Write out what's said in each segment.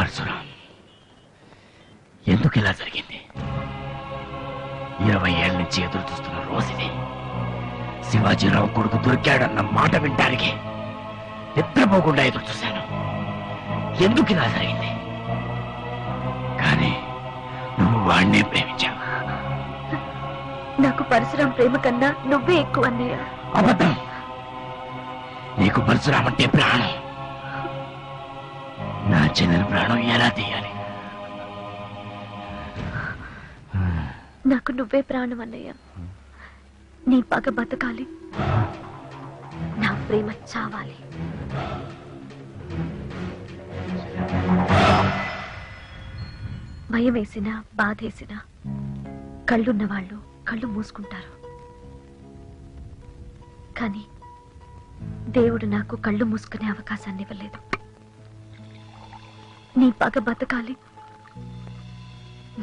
పరశురాం, ఎందుకు ఇలా జరిగింది? 20 ఏళ్ల నుంచి ఎదురు చూస్తున్న రోజుది. శివాజీరావు కొడుకు దొరికాడన్న మాట వినడానికి నిద్రపోకుండా ఎదురు చూశాను. ఎందుకు ఇలా జరిగింది? కానీ నువ్వు వాడినే ప్రేమించావు. నాకు పరశురాం ప్రేమ కన్నా నువ్వే ఎక్కువ అన్నయ్య. అబద్ధం. నీకు పరశురాం అంటే ప్రాణం. నా చెల్లెల ప్రాణం ఎలా తీయాలి? నాకు నువ్వే ప్రాణం అన్నయ్య. నీ పగ బతకాలి, నా ప్రేమ చావాలి. భయం వేసినా బాధేసినా కళ్ళున్న వాళ్ళు కళ్ళు మూసుకుంటారు. కానీ దేవుడు నాకు కళ్ళు మూసుకునే అవకాశాన్ని ఇవ్వలేదు. నీ పగ బతకాలి,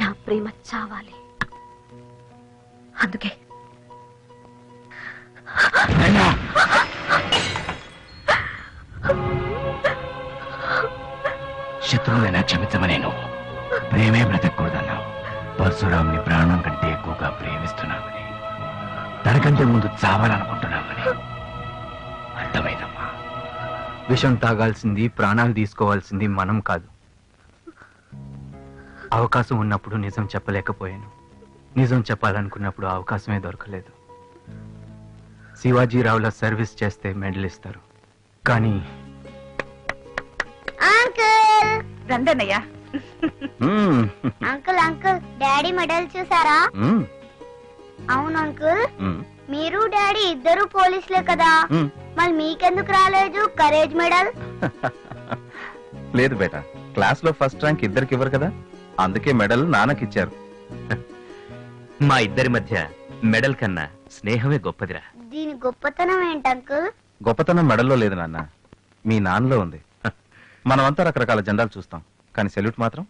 నా ప్రేమ చావాలి. అందుకే శత్రువులైనా క్షమించమనే నువ్వు ప్రేమే బ్రతకూడదన్నావు. పరశురాంని ప్రాణం కంటే ఎక్కువగా ప్రేమిస్తున్నావని, తనకంటే ముందు చావాలనుకుంటున్నావని అర్థమైందమ్మా. విషం తాగాల్సింది, ప్రాణాలు తీసుకోవాల్సింది మనం కాదు. అవకాశం ఉన్నప్పుడు నిజం చెప్పలేకపోయాను. నిజం చెప్పాలనుకున్నప్పుడు అవకాశమే దొరకలేదు. శివాజీరావుల సర్వీస్ చేస్తే మెడల్ ఇస్తారు, కానీ రండన్నయ్య. అంకుల్ అంకుల్ డాడీ మెడల్ చూసారా? అవును అంకుల్, మీరు డాడీ ఇద్దరు పోలీసులే కదా, మరి మీకెందుకు రాలేదు కరేజ్ మెడల్? లేదు బేటా, క్లాస్ లో ఫస్ట్ ర్యాంక్ ఇద్దరికి ఇవ్వరు కదా, అందుకే మెడల్ నాన్నకిచ్చారు. మా ఇద్దరి మధ్య మెడల్ కన్నా స్నేహమే గొప్పదిరా. దీని గొప్పతనం ఏంటి అంకుల్? గొప్పతనం మెడల్లో లేదు నాన్న, మీ నాన్నలో ఉంది. మనమంతా రకరకాల జెండాలు చూస్తాం, కానీ సెల్యూట్ మాత్రం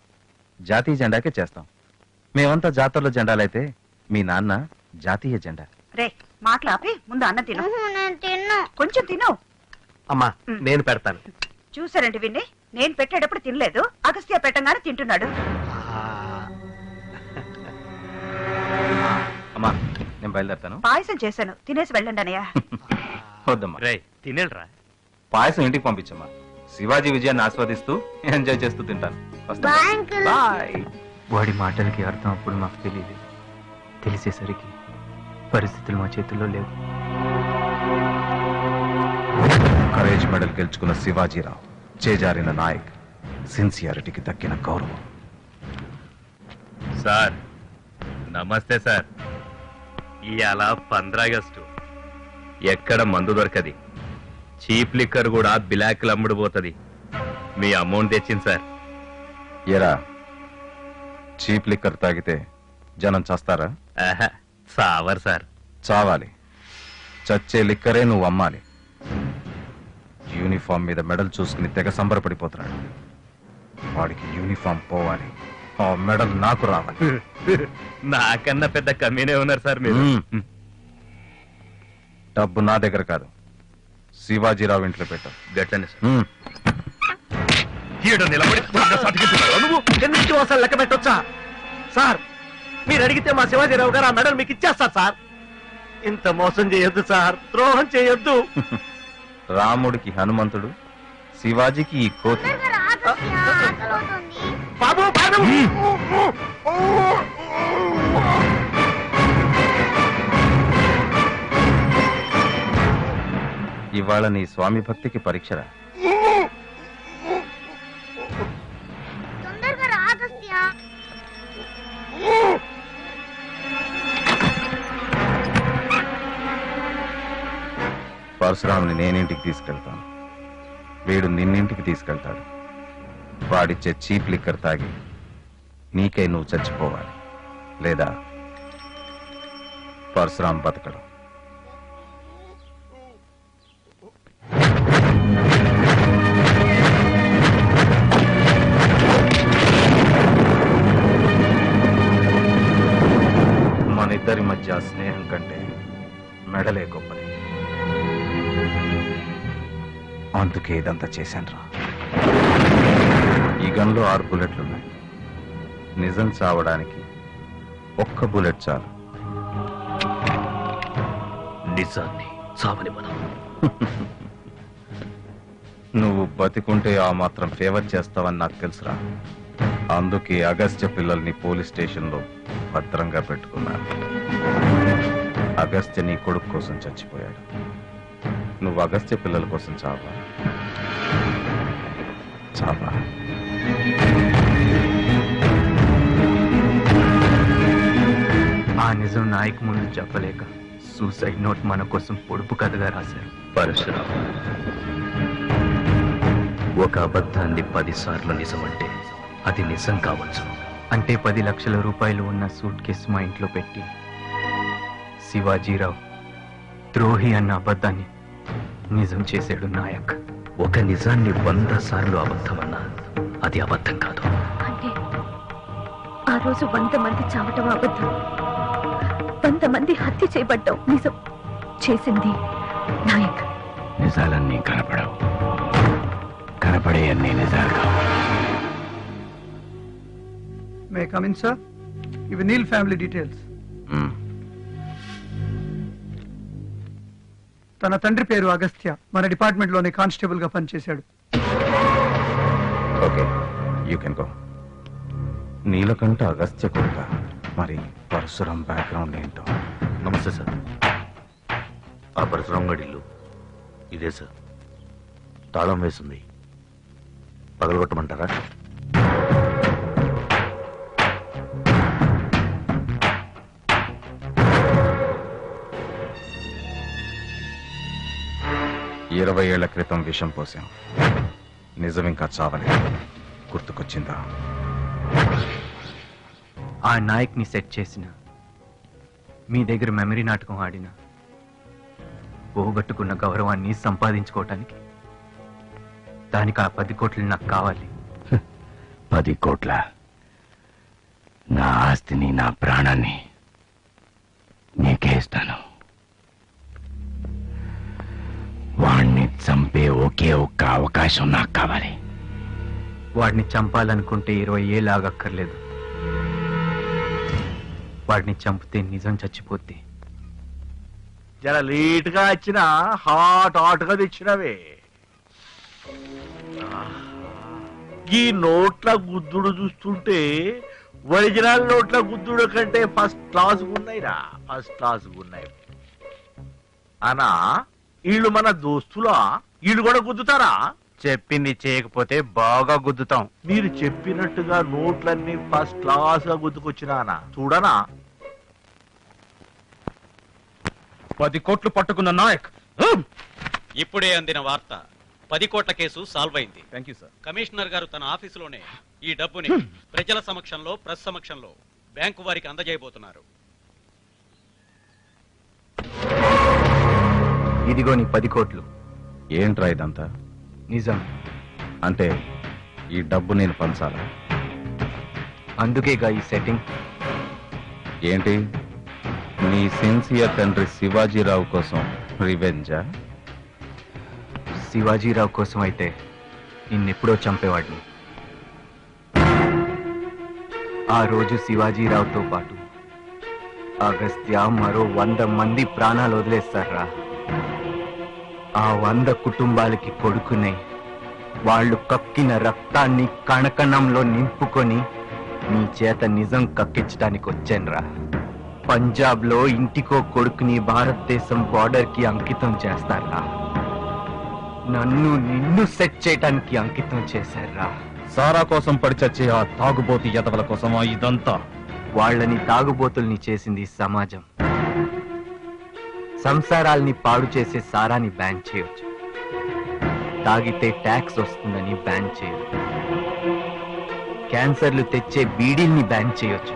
జాతీయ జెండాకే చేస్తాం. మేమంతా జాతరలో జెండాలైతే మీ నాన్న జాతీయ జెండా. రే మాట్లాపి ముందు అన్న తిను. నేను తిన్ను. కొంచెం తిను. అమ్మా నేను పెడతాను. చూసారండి విన్ని, నేను పెట్టేటప్పుడు తినలేదు, అగస్త్య పెట్టంగానే తింటున్నాడు. అమ్మా నేను బయలుదేరుతాను. పాయసం చేశాను, తినేసి వెళ్ళండి అన్నయ్య. వద్దమ్మా, రే తినేళ్ళరా. పాయసం ఇంటికి పంపించమ్మా. శివాజీ విజయాన్ని ఆస్వాదిస్తూ ఎంజాయ్ చేస్తూ తింటాను. Bye uncle. బాయ్. వాడి మాటలకి అర్థం అప్పుడు మాకు తెలియదు. తెలిసేసరికి పరిస్థితులు మా చేతుల్లో లేవు. కరేజ్ మెడల్ గెలుచుకున్న శివాజీరావు చేజారిన నాయక్, సిన్సియారిటీకి దక్కిన గౌరవం. సార్ నమస్తే సార్. ఇవాళ 15 ఆగస్టు. ఎక్కడ మందు దొరకది, చీప్ లిక్కర్ కూడా బ్లాక్ అమ్ముడుపోతుంది. మీ అమౌంట్ తెచ్చింది సార్. ఎరా, చీప్ లిక్కర్ తాగితే జనం చస్తారా? సావర్ సార్. చావాలి. చచ్చే లిక్కరే నువ్వు అమ్మాలి. యూనిఫామ్ మీద మెడల్ చూసుకుని తెగ సంబరపడిపోతున్నాడు. వాడికి యూనిఫామ్ పోవాలి, ఆ మెడల్ నాకు రావాలి. నాకన్నా పెద్ద కమ్మీనే ఉన్నారు సార్ మీరు. డబ్బు నా దగ్గర కాదు, శివాజీరావు ఇంట్లో పెట్టావు. గట్లనే సార్. ఎన్ని నిమిషాలు లెక్క పెట్టొచ్చా సార్? మీరు అడిగితే మా శివాజీరావు గారు ఆ మెడల్ మీకు ఇచ్చేస్తారు సార్. ఇంత మోసం చేయొద్దు సార్, ద్రోహం చేయొద్దు. రాముడికి హనుమంతుడు, శివాజీకి ఈ కోతి. బాబు బాబు, ఇవాళ నీ స్వామి భక్తికి పరీక్షరా? తొందరగా రా అగస్త్య. పరశురాముని నేనింటికి తీసుకెళ్తాను, వీడు నిన్నింటికి తీసుకెళ్తాడు. వాడిచ్చే చీప్ లిక్కర్ తాగి నీకై నువ్వు చచ్చిపోవాలి, లేదా పరశురాం బతకడు. మనిద్దరి మధ్య స్నేహం కంటే మెడలే గొప్పది. అందుకే ఇదంతా చేశాను రా. ఇక గన్లో 6 బుల్లెట్లున్నాయి. నిజం చావడానికి ఒక్క బుల్లెట్ చాలు. నిజాన్ని చావనివ్వను. నువ్వు బతికుంటే ఆ మాత్రం ఫేవర్ చేస్తావని నాకు తెలుసురా. అందుకే అగస్త్య పిల్లల్ని పోలీస్ స్టేషన్లో భద్రంగా పెట్టుకున్నాను. అగస్త్య నీ కొడుకు కోసం చచ్చిపోయాడు. నువ్వు అగస్త్య పిల్లల కోసం చావా? ఆ నిజం నాయక్ ముందు చెప్పలేక సూసైడ్ నోట్ మన కోసం పొడుపు కథగా రాశారు. పరశురావు, ఒక అబద్ధాన్ని 10 సార్లు నిజమంటే అది నిజం కావచ్చు. అంటే 10 లక్షల రూపాయలు ఉన్న సూట్ కేసు మా ఇంట్లో పెట్టి శివాజీరావు ద్రోహి అన్న అబద్ధాన్ని నిజం చేశాడు నాయక్. ఒక నిజాన్ని 100 సార్లు అబద్ధమన్నా అది అబద్ధం కాదు. అంటే ఆ రోజు 100 మంది చావటం అబద్ధం, 100 మంది హత్య చేయబడ్డం నిజం. చేసింది నాయక్. నిజాలన్నీ కనపడవు, కనపడే అన్ని నిజాలు కావు. May I come in, sir? ఇవి నీల్ ఫ్యామిలీ డీటెయిల్స్. తన తండ్రి పేరు అగస్త్య. మన డిపార్ట్మెంట్ లోనే కానిస్టేబుల్ గా పనిచేశాడు. Okay, you can go. Neelakanta Agastya కొడుక, మరి పరశురాం బ్యాక్గ్రౌండ్ ఏంటో? నమస్తే సార్. ఆ పరశురాం గడి ఇల్లు ఇదే సార్. తాళం వేసింది, పగలగొట్టమంటారా? ఇరవై ఏళ్ల క్రితం విషం పోసాం. నిజం ఇంకా చావలేదు. గుర్తుకొచ్చిందా? ఆ నాయక్ ని సెట్ చేసిన, మీ దగ్గర మెమరీ నాటకం ఆడిన, పోగొట్టుకున్న గౌరవాన్ని సంపాదించుకోవటానికి దానికి ఆ 10 కోట్లు నాకు కావాలి. 10 కోట్ల? నా ఆస్తిని, నా ప్రాణాన్ని నీకే ఇస్తాను. వాణ్ణి చంపే ఒకే ఒక్క అవకాశం నాకు కావాలి. వాడిని చంపాలనుకుంటే 20 ఏళ్ళు ఆగక్కర్లేదు. వాడిని చంపితే నిజం చచ్చిపోద్ది. జర లేట్ గా వచ్చిన హాట్ గా తెచ్చినవే. ఈ నోట్ల గుద్దుడు చూస్తుంటే ఒరిజినల్ నోట్ల గుద్దుడు కంటే ఫస్ట్ క్లాస్ ఉన్నాయిరా, ఫస్ట్ క్లాస్ ఉన్నాయి. అనా వీళ్ళు మన దోస్తులా? వీళ్ళు కూడా గుద్దుతారా? చెప్పింది చేయకపోతే బాగా గుద్దుతాం. మీరు చెప్పినట్టుగా నోట్లన్నీ ఫస్ట్ క్లాస్ గా గుద్దుకొచ్చినా చూడనా? 10 కోట్లు పట్టుకున్న నాయక్. ఇప్పుడే అందిన వార్త, 10 కోట్ల కేసు సాల్వ్ అయింది. Thank you sir. కమిషనర్ గారు తన ఆఫీసులోనే ఈ డబ్బుని ప్రజల సమక్షంలో, ప్రెస్ సమక్షంలో బ్యాంకు వారికి అందజేయబోతున్నారు. ఇదిగో నీ 10 కోట్లు. ఏంట్రా ఇదంతా? నిజం. అంటే ఈ డబ్బు నేను పంచాలా? అందుకేగా ఈ సెట్టింగ్. ఏంటి, నీ సిన్సియర్ తండ్రి శివాజీరావు కోసం రివెంజా? శివాజీరావు కోసం అయితే నిన్నెప్పుడో చంపేవాడిని. ఆ రోజు శివాజీరావుతో పాటు అగస్త్య మరో 100 మంది ప్రాణాలు వదిలేస్తారా? ఆ 100 కుటుంబాలకి కొడుకునే వాళ్ళు కక్కిన రక్తాన్ని కణకణంలో నింపుకొని నీ చేత నిజం కక్కించడానికి వచ్చానురా. పంజాబ్ లో ఇంటికో కొడుకుని భారతదేశం బార్డర్ కి అంకితం చేస్తారా? నిన్ను సెట్ చేయడానికి అంకితం చేశారా? సారా కోసం పడి చచ్చే ఆ తాగుబోతి యదవల కోసమా ఇదంతా? వాళ్ళని తాగుబోతుల్ని చేసింది సమాజం. సంసారాల్ని పాడు చేసే సారాని బ్యాన్ చేయొచ్చు, తాగితే ట్యాక్స్ వస్తుందని బ్యాన్ చేయరు. క్యాన్సర్లు తెచ్చే బీడీల్ని బ్యాన్ చేయొచ్చు,